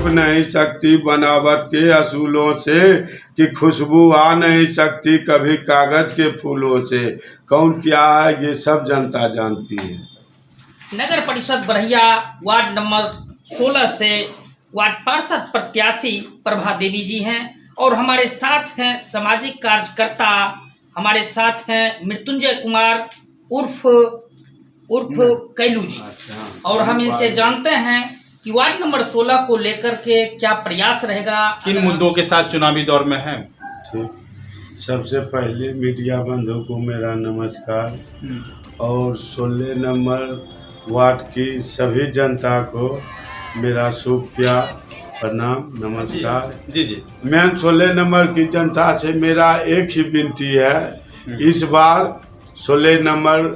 रोक नहीं सकती बनावट के असूलों से, कि खुशबू आ नहीं सकती कभी कागज के फूलों से। कौन क्या है ये सब जनता जानती है। नगर परिषद बरहिया वार्ड नंबर 16 से वार्ड पार्षद प्रत्याशी प्रभा देवी जी हैं और हमारे साथ हैं सामाजिक कार्यकर्ता, हमारे साथ हैं मृत्युंजय कुमार उर्फ कैलू जी। और हम इनसे जानते हैं कि वार्ड नंबर 16 को लेकर के क्या प्रयास रहेगा, किन मुद्दों के साथ चुनावी दौर में है। ठीक, सबसे पहले मीडिया बंधुओं को मेरा नमस्कार और 16 नंबर वार्ड की सभी जनता को मेरा शुभ प्यार प्रणाम नमस्कार। जी मैं 16 नंबर की जनता से मेरा एक ही विनती है, इस बार 16 नंबर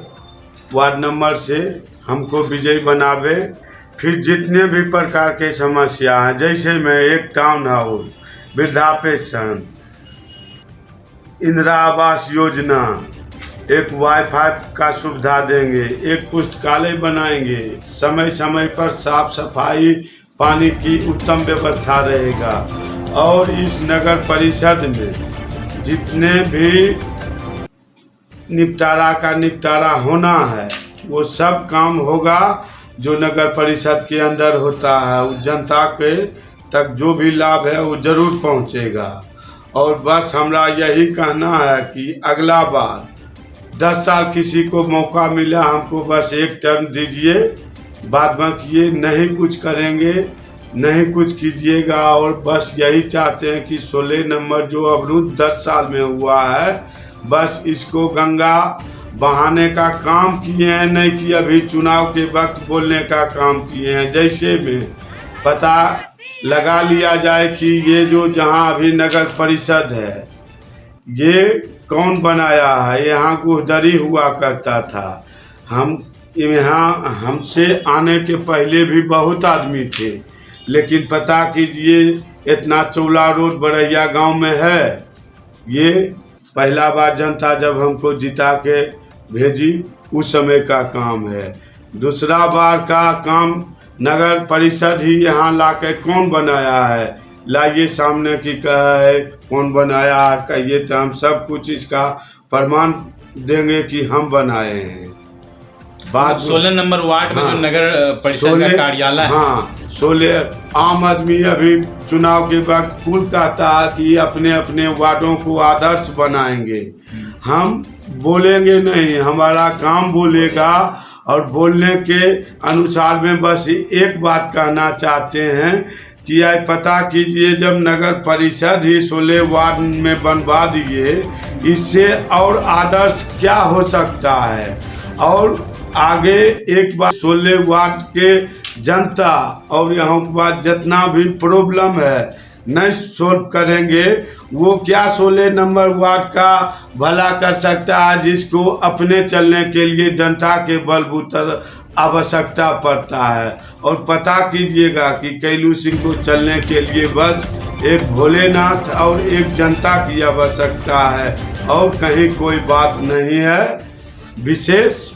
वार्ड नंबर से हमको विजयी बनावे। फिर जितने भी प्रकार के समस्या हैं, जैसे मैं एक टाउन हाउस, वृद्धा पेंशन, इंदिरा आवास योजना, एक वाईफाई का सुविधा देंगे, एक पुस्तकालय बनाएंगे, समय समय पर साफ सफाई पानी की उत्तम व्यवस्था रहेगा। और इस नगर परिषद में जितने भी निपटारा होना है वो सब काम होगा जो नगर परिषद के अंदर होता है। उस जनता के तक जो भी लाभ है वो जरूर पहुंचेगा। और बस हमरा यही कहना है कि अगला बार 10 साल किसी को मौका मिला, हमको बस एक टर्म दीजिए, बाद बाकी ये नहीं कुछ करेंगे, नहीं कुछ कीजिएगा। और बस यही चाहते हैं कि 16 नंबर जो अवरुद्ध 10 साल में हुआ है, बस इसको गंगा बहाने का काम किए हैं, नहीं कि अभी चुनाव के वक्त बोलने का काम किए हैं। जैसे में पता लगा लिया जाए कि ये जो जहां अभी नगर परिषद है ये कौन बनाया है। यहाँ गुहदरी हुआ करता था, हम यहाँ हमसे आने के पहले भी बहुत आदमी थे, लेकिन पता कीजिए इतना चौला रोड बरहिया गांव में है। ये पहला बार जनता जब हमको जिता के भेजी उस समय का काम है। दूसरा बार का काम नगर परिषद ही यहाँ लाके कौन बनाया है, लाइए सामने की कहा है कौन बनाया है, कहिए तो हम सब कुछ इसका प्रमाण देंगे कि हम बनाए हैं। बात 16 नंबर वार्ड में जो नगर परिषद का कार्यालय है, हाँ 16 आम आदमी अभी चुनाव के वक्त कुल कहता है कि अपने अपने वार्डों को आदर्श बनाएंगे। हम बोलेंगे नहीं, हमारा काम बोलेगा। और बोलने के अनुसार में बस एक बात कहना चाहते हैं कि आज पता कीजिए जब नगर परिषद ही 16 वार्ड में बनवा दिए, इससे और आदर्श क्या हो सकता है। और आगे एक बार 16 वार्ड के जनता और यहाँ के बाद जितना भी प्रॉब्लम है नहीं सोल्व करेंगे, वो क्या 16 नंबर वार्ड का भला कर सकता है जिसको अपने चलने के लिए जनता के बलबूतर आवश्यकता पड़ता है। और पता कीजिएगा कि कैलू सिंह को चलने के लिए बस एक भोलेनाथ और एक जनता की आवश्यकता है और कहीं कोई बात नहीं है विशेष।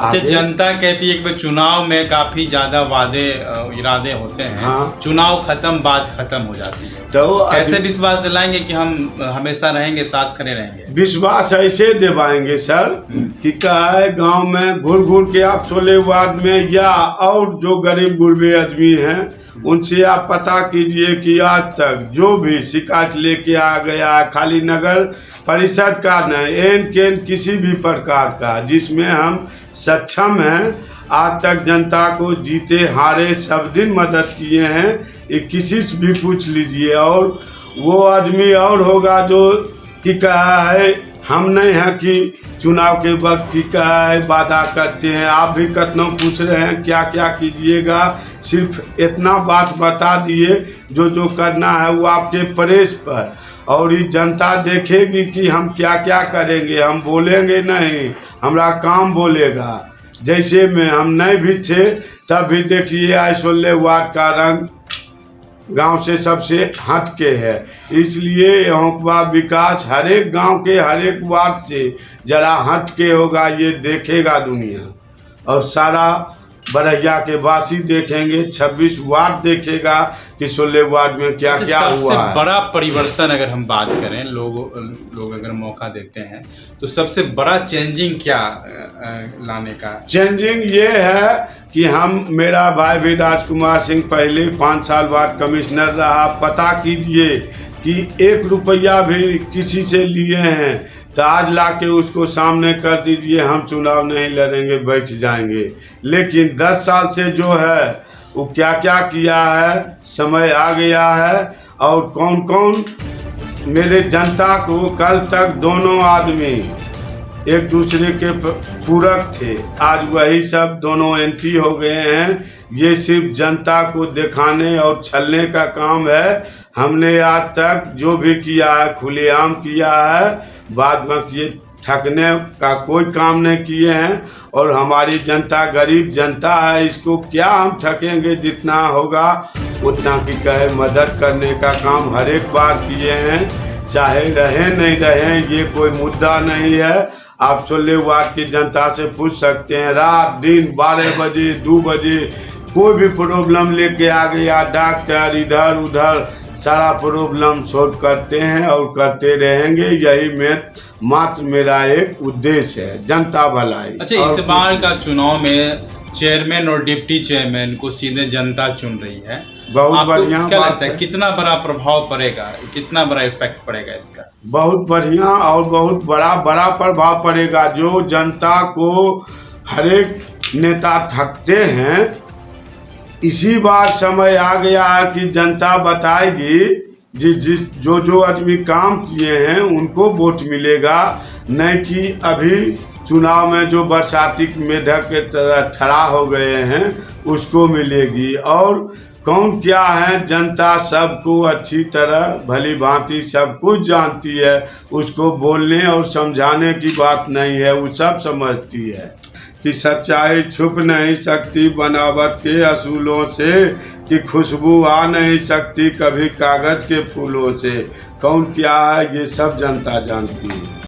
अच्छा, जनता कहती है कि चुनाव में काफी ज्यादा वादे इरादे होते हैं, हाँ। चुनाव खत्म बात खत्म हो जाती है, तो कैसे विश्वास दिलाएंगे कि हम हमेशा रहेंगे, साथ खड़े रहेंगे। विश्वास ऐसे दिवाएंगे सर कि क्या है गांव में घूर घूर के आप 16 वार्ड में या और जो गरीब गुरबे आदमी हैं उनसे आप पता कीजिए कि आज तक जो भी शिकायत लेके आ गया है, खाली नगर परिषद का नहीं, एन केन किसी भी प्रकार का जिसमें हम सक्षम हैं, आज तक जनता को जीते हारे सब दिन मदद किए हैं। ये किसी से भी पूछ लीजिए। और वो आदमी और होगा जो कि कहा है हम नहीं हैं कि चुनाव के वक्त की कहा है वादा करते हैं। आप भी कतनों पूछ रहे हैं क्या क्या कीजिएगा, सिर्फ इतना बात बता दिए जो जो करना है वो आपके प्रेस पर, और ये जनता देखेगी कि हम क्या क्या करेंगे। हम बोलेंगे नहीं, हमारा काम बोलेगा। जैसे में हम नहीं भी थे तब भी देखिए आज 16 वार्ड का रंग गांव से सबसे हट के है। इसलिए यहाँ का विकास हर एक गांव के हर एक वार्ड से जरा हट के होगा, ये देखेगा दुनिया। और सारा बरैया के वासी देखेंगे, 26 वार्ड देखेगा कि 16 वार्ड में क्या क्या सबसे हुआ है। बड़ा परिवर्तन अगर हम बात करें, लोग अगर मौका देते हैं तो सबसे बड़ा चेंजिंग क्या लाने का? चेंजिंग ये है कि मेरा भाई भी राजकुमार सिंह पहले 5 साल वार्ड कमिश्नर रहा। पता कीजिए कि 1 रुपया भी किसी से लिए हैं तो आज लाके उसको सामने कर दीजिए, हम चुनाव नहीं लड़ेंगे, बैठ जाएंगे। लेकिन 10 साल से जो है वो क्या क्या किया है, समय आ गया है। और कौन कौन मेरे जनता को, कल तक दोनों आदमी एक दूसरे के पूरक थे, आज वही सब दोनों एंटी हो गए हैं। ये सिर्फ जनता को दिखाने और छलने का काम है। हमने आज तक जो भी किया है खुलेआम किया है, बाद में ये ठगने का कोई काम नहीं किए हैं। और हमारी जनता गरीब जनता है, इसको क्या हम ठगेंगे, जितना होगा उतना की कहे मदद करने का काम हर एक बार किए हैं। चाहे रहे नहीं रहे ये कोई मुद्दा नहीं है। आप 16 वार्ड की जनता से पूछ सकते हैं, रात दिन 12 बजे 2 बजे कोई भी प्रॉब्लम लेके आ गया, डॉक्टर इधर उधर सारा प्रॉब्लम सॉल्व करते हैं और करते रहेंगे। यही मात्र मेरा एक उद्देश्य है, जनता भलाई। अच्छा, इस बार का चुनाव में चेयरमैन और डिप्टी चेयरमैन को सीधे जनता चुन रही है। बहुत बढ़िया क्या बात लगता है, कितना बड़ा प्रभाव पड़ेगा, कितना बड़ा इफेक्ट पड़ेगा इसका? बहुत बढ़िया और बहुत बड़ा प्रभाव पड़ेगा। जो जनता को हर एक नेता ठगते हैं, इसी बार समय आ गया है कि जनता बताएगी जो आदमी काम किए हैं उनको वोट मिलेगा, नहीं कि अभी चुनाव में जो बरसाती मेढक के तरह ठड़ा हो गए हैं उसको मिलेगी। और कौन क्या है, जनता सबको अच्छी तरह भली भांति सब कुछ जानती है। उसको बोलने और समझाने की बात नहीं है, वो सब समझती है कि सच्चाई छुप नहीं सकती बनावट के असूलों से, कि खुशबू आ नहीं सकती कभी कागज के फूलों से। कौन क्या है ये सब जनता जानती है।